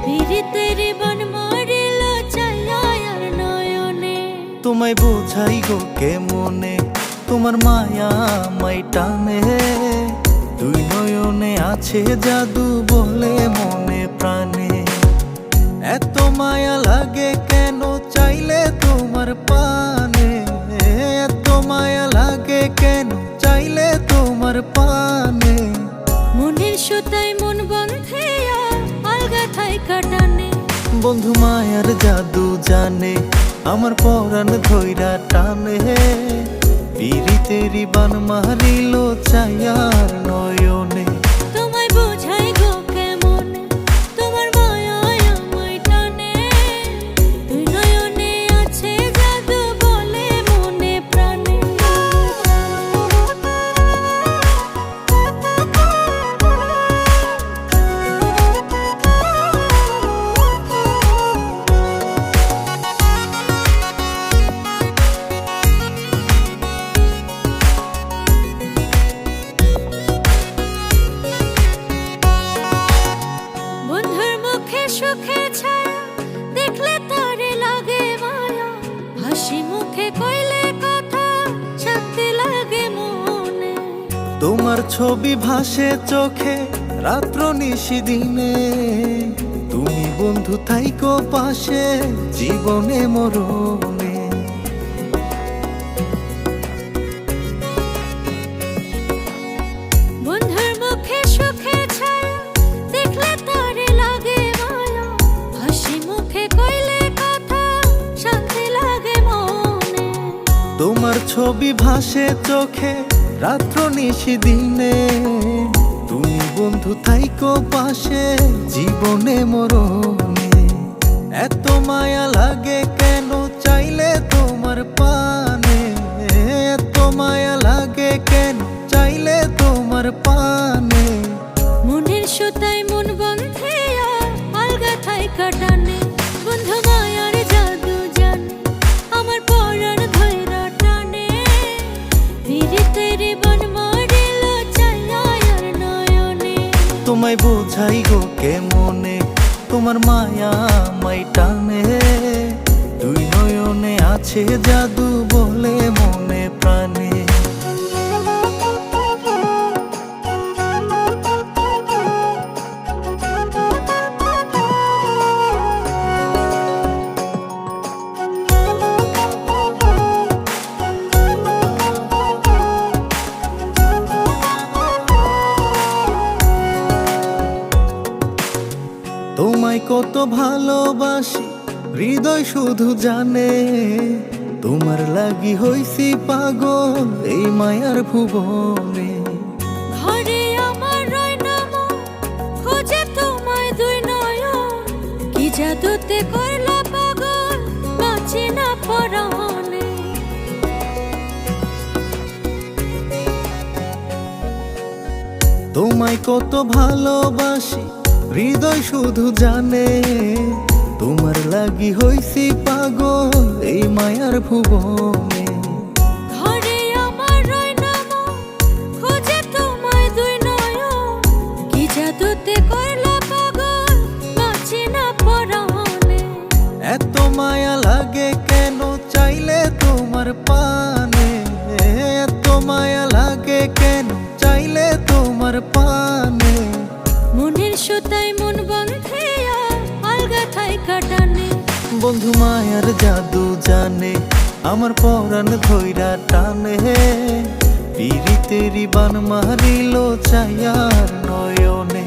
পিরিতেরি বন মারিল চাইয়ার নয়নে। তোমায় বোঝাই গো কেমনে, তোমার মায়া আমায় টানে। দুই নয়নে আছে জাদু বলে মনে প্রাণে। এত মায়া লাগে কেন চাইলে তোমার পানে। এত মায়া লাগে কেন চাইলে তোমার পানে। মনের সুতায় মন বন্ধিয়া আলগা থাই কাটানে। বন্ধু মায়ার জাদু জানে, আমার পরাণ ধইরা টানে। পিরিতেরি বান মারিল চাইয়ার নয়নে। তোমায় বোঝাই গো কেমনে, তোমার মায়া আমায় টানে। দুই নয়নে আছে জাদু বলে মনে প্রাণে। সুখে ছায়া দেখলে তারে লাগে মায়া। হাসি মুখে কইলে কথা শান্তি লাগে মনে। তোমার ছবি ভাসে চোখে রাত্র নিশি দিনে। তুমি বন্ধু থাইকো পাশে জীবনে মরণে। বন্ধুর মুখে সুখে ছায়া দেখলে তারে লাগে মায়া। হাসি মুখে কইলে কথা শান্তি লাগে মনে। তোমার ছবি ভাসে চোখে রাত্র নিশি দিনে। তুমি বন্ধু থাইকো পাশে জীবনে মরণে। এত মায়া লাগে কেন চাইলে তোমার পানে। এত মায়া লাগে কেন চাইলে তোমার পানে। মনের সুতায় মন বন্ধিয়া আলগা থাই কাটানে। বন্ধু মায়ার জাদু জানে, আমার পরাণ ধইরা টানে। পিরিতেরি বন মারিল চাইয়ার নয়নে। তোমায় বোঝাই গো কেমনে, তোমার মায়া আমায় টানে। দুই নয়নে আছে জাদু বলে মনে প্রাণে। তোমায় কত ভালোবাসি হৃদয় শুধু জানে। তোমার লাগি হইছি পাগল এই মায়ার ভুবনে। ঘরে আমার রয় নাম খোঁজে তোমায় দুই নয়ন। কি জাদুতে করলা পাগল বাঁচি না পরাণে। তোমায় কত ভালোবাসি হৃদয় শুধু জানে। তোমার লাগি হইছি পাগল এই মায়ার ভুবনে। ঘরে আমার রয় নাম খোঁজে তোমায় দুই নয়ন। কি জাদুতে করলা পাগল বাঁচি না পরাণে। এত মায়া লাগে কেন চাইলে তোমার পানে। এত মায়া লাগে কেন চাইলে তোমার পানে। মনের সুতায় মন বন্ধিয়া আলগা থাই কাটানে। বন্ধু মায়ার জাদু জানে, আমার পরাণ ধইরা টানে। পিরিতেরি বান মারিল চাইয়ার নয়নে।